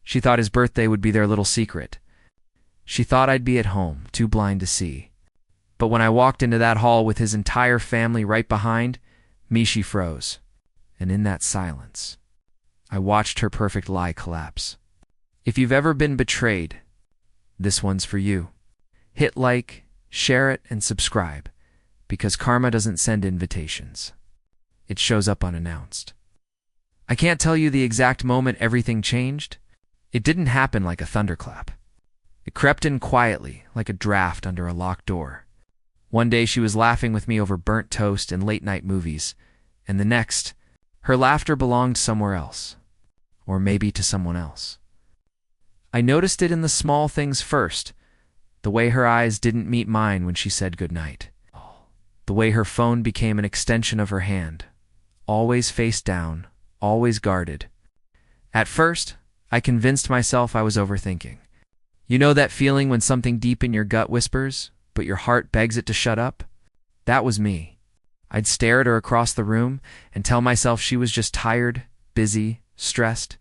She thought his birthday would be their little secret. She thought I'd be at home, too blind to see. But when I walked into that hall with his entire family right behind me, she froze. And in that silence, I watched her perfect lie collapse. If you've ever been betrayed, this one's for you. Hit like, share it, and subscribe, because karma doesn't send invitations. It shows up unannounced. I can't tell you the exact moment everything changed. It didn't happen like a thunderclap. It crept in quietly, like a draft under a locked door. One day she was laughing with me over burnt toast and late-night movies, and the next, her laughter belonged somewhere else. Or maybe to someone else. I noticed it in the small things first. The way her eyes didn't meet mine when she said goodnight. The way her phone became an extension of her hand. Always face down, always guarded. At first, I convinced myself I was overthinking. You know that feeling when something deep in your gut whispers, but your heart begs it to shut up? That was me. I'd stare at her across the room and tell myself she was just tired, busy, stressed.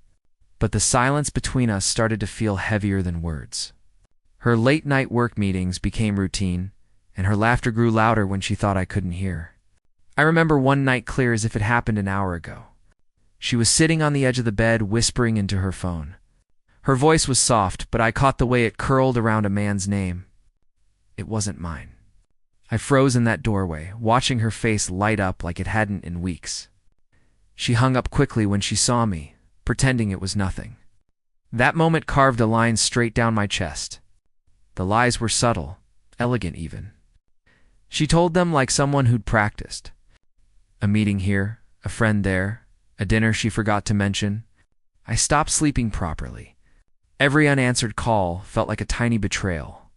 But the silence between us started to feel heavier than words. Her late-night work meetings became routine, and her laughter grew louder when she thought I couldn't hear. I remember one night clear as if it happened an hour ago. She was sitting on the edge of the bed, whispering into her phone. Her voice was soft, but I caught the way it curled around a man's name. It wasn't mine. I froze in that doorway, watching her face light up like it hadn't in weeks. She hung up quickly when she saw me, pretending it was nothing. That moment carved a line straight down my chest. The lies were subtle, elegant even. She told them like someone who'd practiced. A meeting here, a friend there, a dinner she forgot to mention. I stopped sleeping properly. Every unanswered call felt like a tiny betrayal.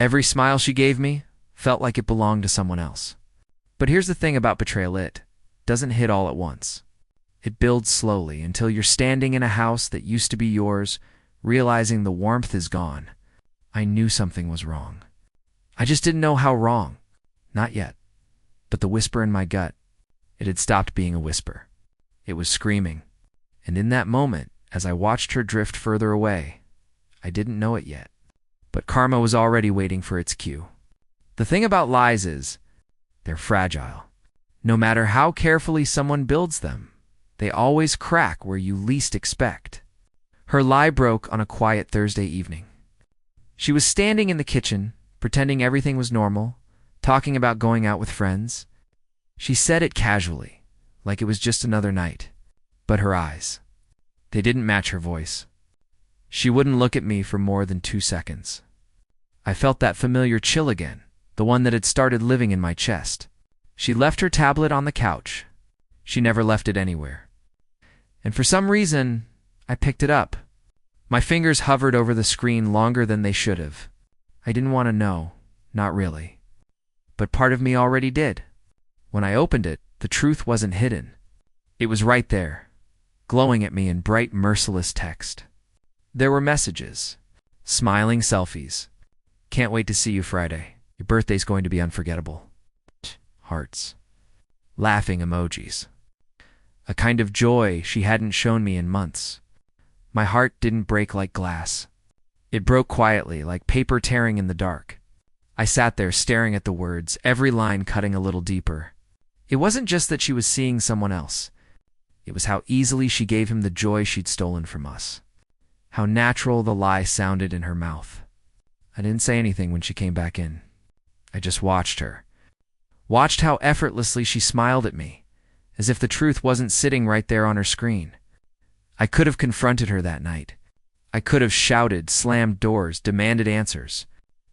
Every smile she gave me felt like it belonged to someone else. But here's the thing about betrayal: it doesn't hit all at once. It builds slowly until you're standing in a house that used to be yours, realizing the warmth is gone. I knew something was wrong. I just didn't know how wrong. Not yet. But the whisper in my gut, it had stopped being a whisper. It was screaming. And in that moment, as I watched her drift further away, I didn't know it yet. But karma was already waiting for its cue. The thing about lies is, they're fragile. No matter how carefully someone builds them, they always crack where you least expect. Her lie broke on a quiet Thursday evening. She was standing in the kitchen, pretending everything was normal, talking about going out with friends. She said it casually, like it was just another night. But her eyes, they didn't match her voice. She wouldn't look at me for more than 2 seconds. I felt that familiar chill again, the one that had started living in my chest. She left her tablet on the couch. She never left it anywhere. And for some reason, I picked it up. My fingers hovered over the screen longer than they should have. I didn't want to know, not really. But part of me already did. When I opened it, the truth wasn't hidden. It was right there, glowing at me in bright, merciless text. There were messages, smiling selfies. Can't wait to see you Friday. Your birthday's going to be unforgettable. Hearts. Laughing emojis. A kind of joy she hadn't shown me in months. My heart didn't break like glass. It broke quietly, like paper tearing in the dark. I sat there staring at the words, every line cutting a little deeper. It wasn't just that she was seeing someone else. It was how easily she gave him the joy she'd stolen from us. How natural the lie sounded in her mouth. I didn't say anything when she came back in. I just watched her. Watched how effortlessly she smiled at me, as if the truth wasn't sitting right there on her screen. I could have confronted her that night. I could have shouted, slammed doors, demanded answers.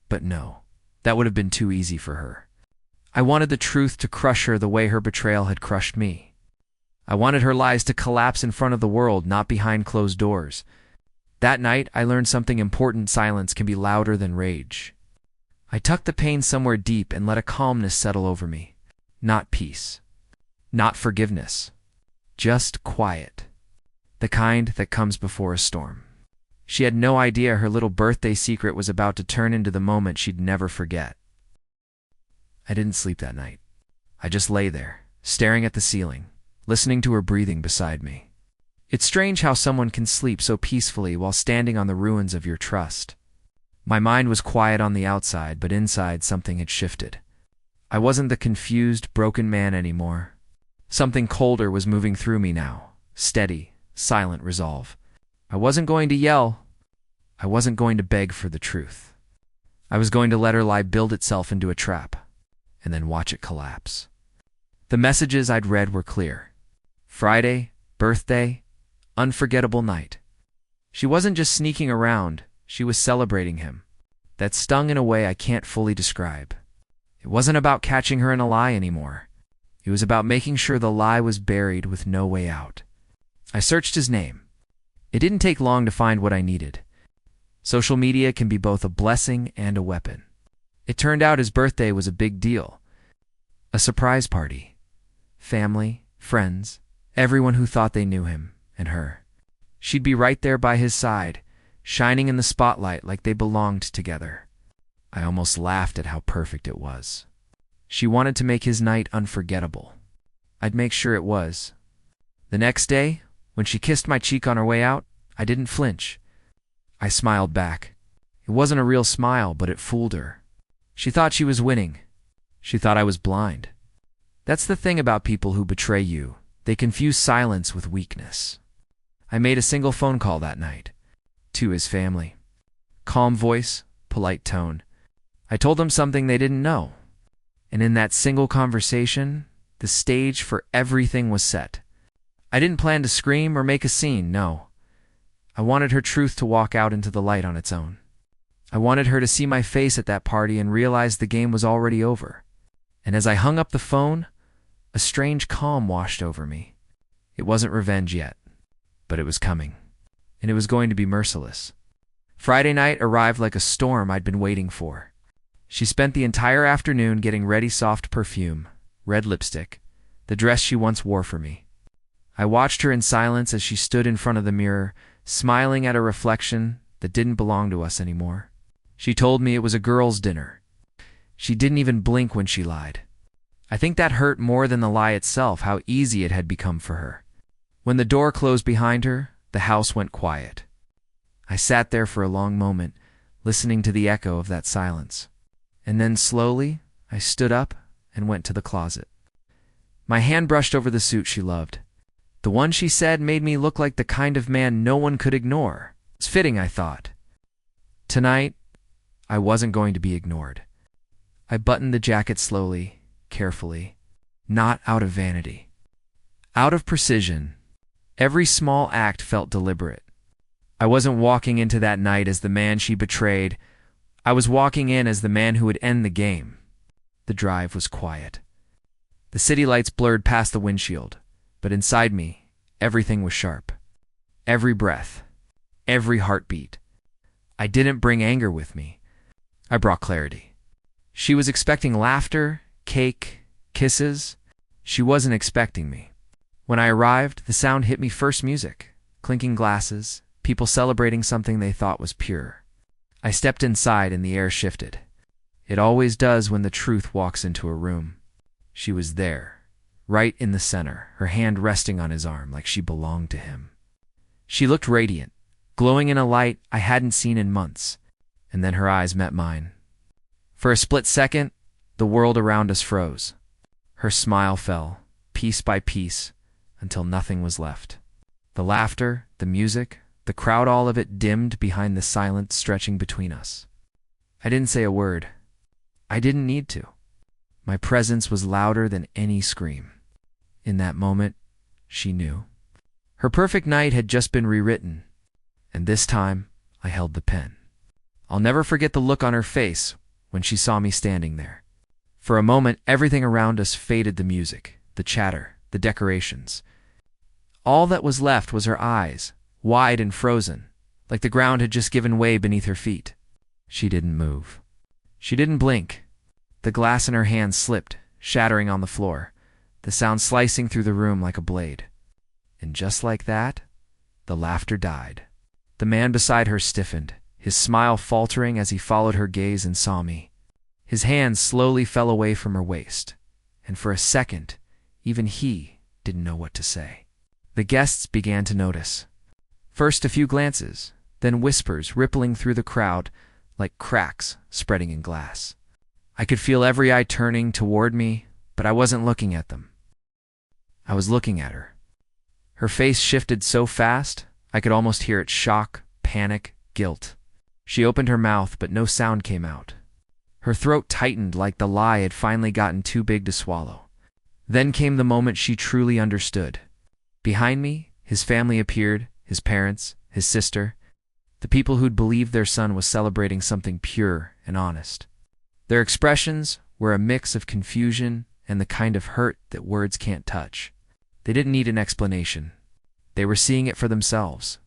But no, that would have been too easy for her. I wanted the truth to crush her the way her betrayal had crushed me. I wanted her lies to collapse in front of the world, not behind closed doors. That night, I learned something important: silence can be louder than rage. I tucked the pain somewhere deep and let a calmness settle over me. Not peace. Not forgiveness. Just quiet. The kind that comes before a storm. She had no idea her little birthday secret was about to turn into the moment she'd never forget. I didn't sleep that night. I just lay there, staring at the ceiling, listening to her breathing beside me. It's strange how someone can sleep so peacefully while standing on the ruins of your trust. My mind was quiet on the outside, but inside something had shifted. I wasn't the confused, broken man anymore. Something colder was moving through me now, steady, silent resolve. I wasn't going to yell. I wasn't going to beg for the truth. I was going to let her lie build itself into a trap, and then watch it collapse. The messages I'd read were clear. Friday, birthday, unforgettable night. She wasn't just sneaking around, she was celebrating him. That stung in a way I can't fully describe. It wasn't about catching her in a lie anymore. It was about making sure the lie was buried with no way out. I searched his name. It didn't take long to find what I needed. Social media can be both a blessing and a weapon. It turned out his birthday was a big deal. A surprise party. Family, friends, everyone who thought they knew him and her. She'd be right there by his side, shining in the spotlight like they belonged together. I almost laughed at how perfect it was. She wanted to make his night unforgettable. I'd make sure it was. The next day, when she kissed my cheek on her way out, I didn't flinch. I smiled back. It wasn't a real smile, but it fooled her. She thought she was winning. She thought I was blind. That's the thing about people who betray you. They confuse silence with weakness. I made a single phone call that night. To his family. Calm voice, polite tone. I told them something they didn't know. And in that single conversation, the stage for everything was set. I didn't plan to scream or make a scene, no. I wanted her truth to walk out into the light on its own. I wanted her to see my face at that party and realize the game was already over. And as I hung up the phone, a strange calm washed over me. It wasn't revenge yet, but it was coming. And it was going to be merciless. Friday night arrived like a storm I'd been waiting for. She spent the entire afternoon getting ready soft perfume, red lipstick, the dress she once wore for me. I watched her in silence as she stood in front of the mirror, smiling at a reflection that didn't belong to us anymore. She told me it was a girls' dinner. She didn't even blink when she lied. I think that hurt more than the lie itself, how easy it had become for her. When the door closed behind her, the house went quiet. I sat there for a long moment, listening to the echo of that silence. And then slowly, I stood up and went to the closet. My hand brushed over the suit she loved. The one she said made me look like the kind of man no one could ignore. It's fitting, I thought. Tonight, I wasn't going to be ignored. I buttoned the jacket slowly, carefully, not out of vanity. Out of precision. Every small act felt deliberate. I wasn't walking into that night as the man she betrayed. I was walking in as the man who would end the game. The drive was quiet. The city lights blurred past the windshield, but inside me, everything was sharp. Every breath, every heartbeat. I didn't bring anger with me. I brought clarity. She was expecting laughter, cake, kisses. She wasn't expecting me. When I arrived, the sound hit me first: music, clinking glasses, people celebrating something they thought was pure. I stepped inside and the air shifted. It always does when the truth walks into a room. She was there, right in the center, her hand resting on his arm like she belonged to him. She looked radiant, glowing in a light I hadn't seen in months, and then her eyes met mine. For a split second, the world around us froze. Her smile fell, piece by piece, until nothing was left. The laughter, the music, the crowd, all of it dimmed behind the silence stretching between us. I didn't say a word. I didn't need to. My presence was louder than any scream. In that moment, she knew. Her perfect night had just been rewritten, and this time I held the pen. I'll never forget the look on her face when she saw me standing there. For a moment, everything around us faded: the music, the chatter, the decorations. All that was left was her eyes, wide and frozen, like the ground had just given way beneath her feet. She didn't move. She didn't blink. The glass in her hand slipped, shattering on the floor, the sound slicing through the room like a blade. And just like that, the laughter died. The man beside her stiffened, his smile faltering as he followed her gaze and saw me. His hand slowly fell away from her waist, and for a second, even he didn't know what to say. The guests began to notice. First a few glances, then whispers rippling through the crowd like cracks spreading in glass. I could feel every eye turning toward me, but I wasn't looking at them. I was looking at her. Her face shifted so fast, I could almost hear its shock, panic, guilt. She opened her mouth, but no sound came out. Her throat tightened like the lie had finally gotten too big to swallow. Then came the moment she truly understood. Behind me, his family appeared, his parents, his sister, the people who'd believed their son was celebrating something pure and honest. Their expressions were a mix of confusion and the kind of hurt that words can't touch. They didn't need an explanation. They were seeing it for themselves.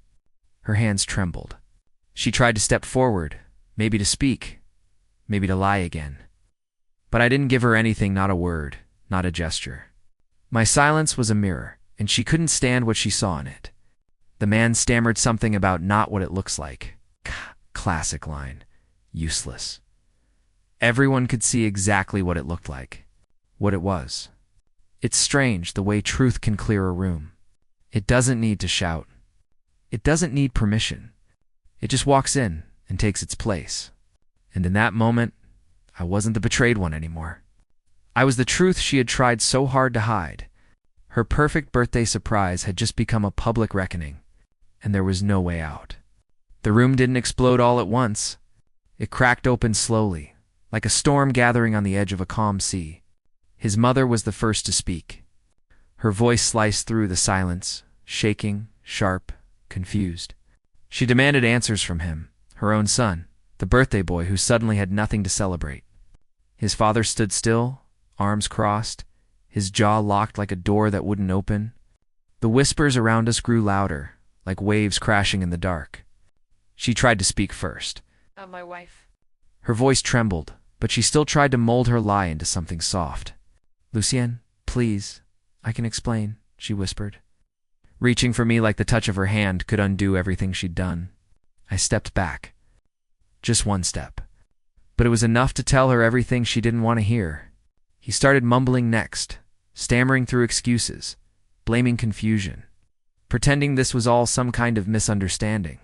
Her hands trembled. She tried to step forward, maybe to speak, maybe to lie again. But I didn't give her anything, not a word, not a gesture. My silence was a mirror, and she couldn't stand what she saw in it. The man stammered something about not what it looks like. Classic line. Useless. Everyone could see exactly what it looked like. What it was. It's strange the way truth can clear a room. It doesn't need to shout. It doesn't need permission. It just walks in and takes its place. And in that moment, I wasn't the betrayed one anymore. I was the truth she had tried so hard to hide. Her perfect birthday surprise had just become a public reckoning, and there was no way out. The room didn't explode all at once. It cracked open slowly, like a storm gathering on the edge of a calm sea. His mother was the first to speak. Her voice sliced through the silence, shaking, sharp, confused. She demanded answers from him, her own son, the birthday boy who suddenly had nothing to celebrate. His father stood still, arms crossed, his jaw locked like a door that wouldn't open. The whispers around us grew louder, like waves crashing in the dark. She tried to speak first. My wife. Her voice trembled, but she still tried to mold her lie into something soft. Lucien, please, I can explain, she whispered. Reaching for me like the touch of her hand could undo everything she'd done. I stepped back. Just one step. But it was enough to tell her everything she didn't want to hear. He started mumbling next, stammering through excuses, blaming confusion, pretending this was all some kind of misunderstanding.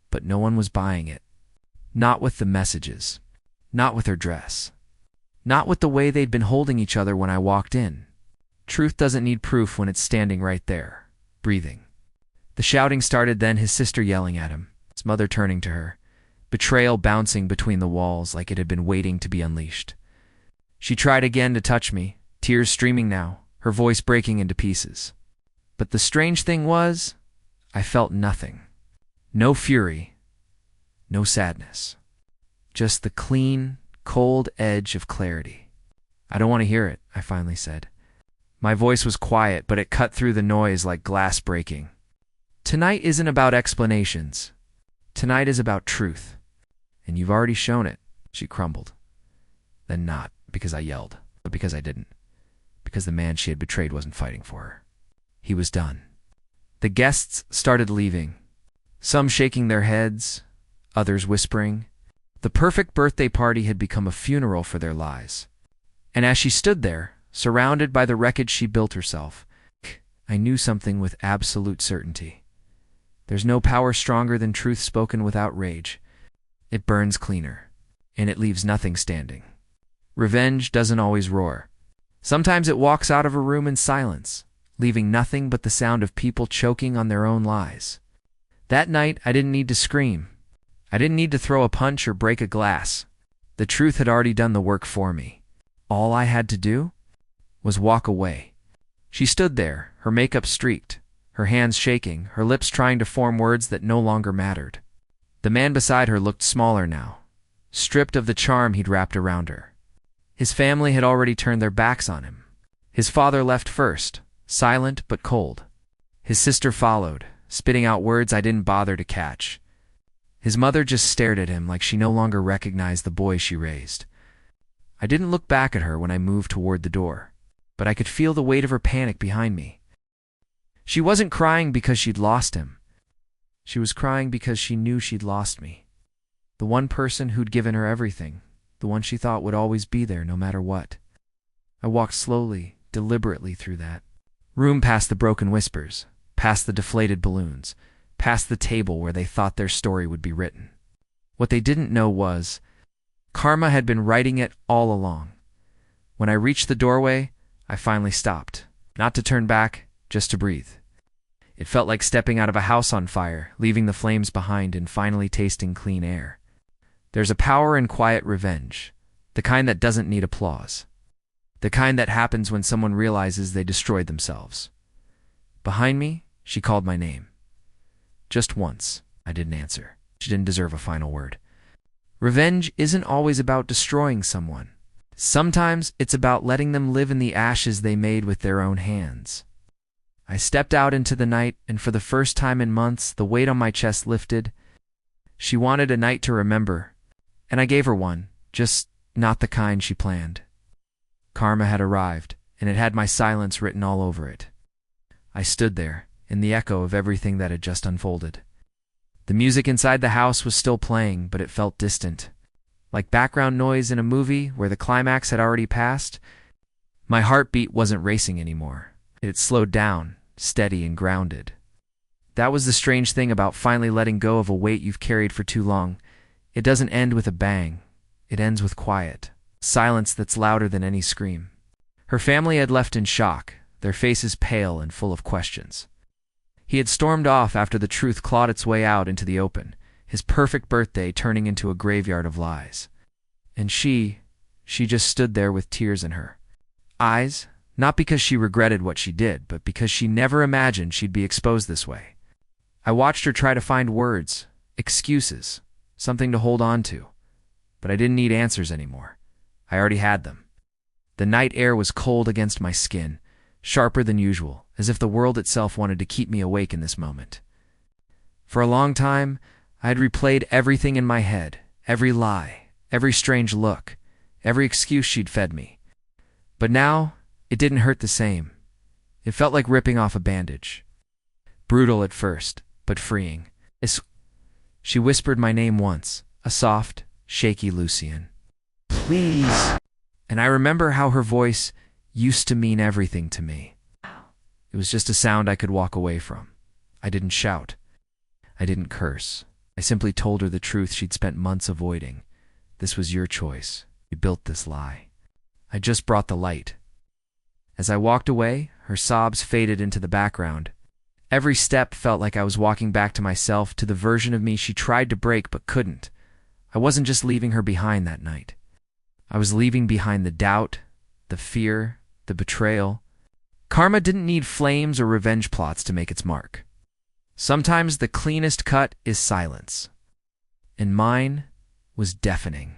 But no one was buying it. Not with the messages. Not with her dress. Not with the way they'd been holding each other when I walked in. Truth doesn't need proof when it's standing right there, breathing. The shouting started, then his sister yelling at him, his mother turning to her, betrayal bouncing between the walls like it had been waiting to be unleashed. She tried again to touch me, tears streaming now, her voice breaking into pieces. But the strange thing was, I felt nothing. No fury, no sadness. Just the clean, cold edge of clarity. I don't want to hear it, I finally said. My voice was quiet, but it cut through the noise like glass breaking. Tonight isn't about explanations. Tonight is about truth. And you've already shown it, she crumbled. Then not because I yelled, but because I didn't. Because the man she had betrayed wasn't fighting for her. He was done. The guests started leaving, some shaking their heads, others whispering. The perfect birthday party had become a funeral for their lies. And as she stood there, surrounded by the wreckage she built herself, I knew something with absolute certainty. There's no power stronger than truth spoken without rage. It burns cleaner, and it leaves nothing standing. Revenge doesn't always roar. Sometimes it walks out of a room in silence, leaving nothing but the sound of people choking on their own lies. That night, I didn't need to scream. I didn't need to throw a punch or break a glass. The truth had already done the work for me. All I had to do was walk away. She stood there, her makeup streaked, her hands shaking, her lips trying to form words that no longer mattered. The man beside her looked smaller now, stripped of the charm he'd wrapped around her. His family had already turned their backs on him. His father left first, silent but cold. His sister followed, spitting out words I didn't bother to catch. His mother just stared at him like she no longer recognized the boy she raised. I didn't look back at her when I moved toward the door, but I could feel the weight of her panic behind me. She wasn't crying because she'd lost him. She was crying because she knew she'd lost me. The one person who'd given her everything, the one she thought would always be there no matter what. I walked slowly, deliberately through that room past the broken whispers, past the deflated balloons, past the table where they thought their story would be written. What they didn't know was, karma had been writing it all along. When I reached the doorway, I finally stopped, not to turn back, just to breathe. It felt like stepping out of a house on fire, leaving the flames behind and finally tasting clean air. There's a power in quiet revenge, the kind that doesn't need applause, the kind that happens when someone realizes they destroyed themselves. Behind me, she called my name. Just once, I didn't answer. She didn't deserve a final word. Revenge isn't always about destroying someone. Sometimes it's about letting them live in the ashes they made with their own hands. I stepped out into the night, and for the first time in months, the weight on my chest lifted. She wanted a night to remember, and I gave her one, just not the kind she planned. Karma had arrived, and it had my silence written all over it. I stood there, in the echo of everything that had just unfolded. The music inside the house was still playing, but it felt distant, like background noise in a movie where the climax had already passed. My heartbeat wasn't racing anymore. It had slowed down, steady and grounded. That was the strange thing about finally letting go of a weight you've carried for too long. It doesn't end with a bang. It ends with quiet, silence that's louder than any scream. Her family had left in shock, their faces pale and full of questions. He had stormed off after the truth clawed its way out into the open, his perfect birthday turning into a graveyard of lies. And she just stood there with tears in her eyes, not because she regretted what she did, but because she never imagined she'd be exposed this way. I watched her try to find words, excuses, something to hold on to, but I didn't need answers anymore. I already had them. The night air was cold against my skin, sharper than usual, as if the world itself wanted to keep me awake in this moment. For a long time, I had replayed everything in my head, every lie, every strange look, every excuse she'd fed me. But now, it didn't hurt the same. It felt like ripping off a bandage. Brutal at first, but freeing. She whispered my name once, a soft, shaky Lucian. Please. And I remember how her voice used to mean everything to me. It was just a sound I could walk away from. I didn't shout. I didn't curse. I simply told her the truth she'd spent months avoiding. This was your choice. You built this lie. I just brought the light. As I walked away, her sobs faded into the background. Every step felt like I was walking back to myself, to the version of me she tried to break but couldn't. I wasn't just leaving her behind that night. I was leaving behind the doubt, the fear, the betrayal. Karma didn't need flames or revenge plots to make its mark. Sometimes the cleanest cut is silence. And mine was deafening.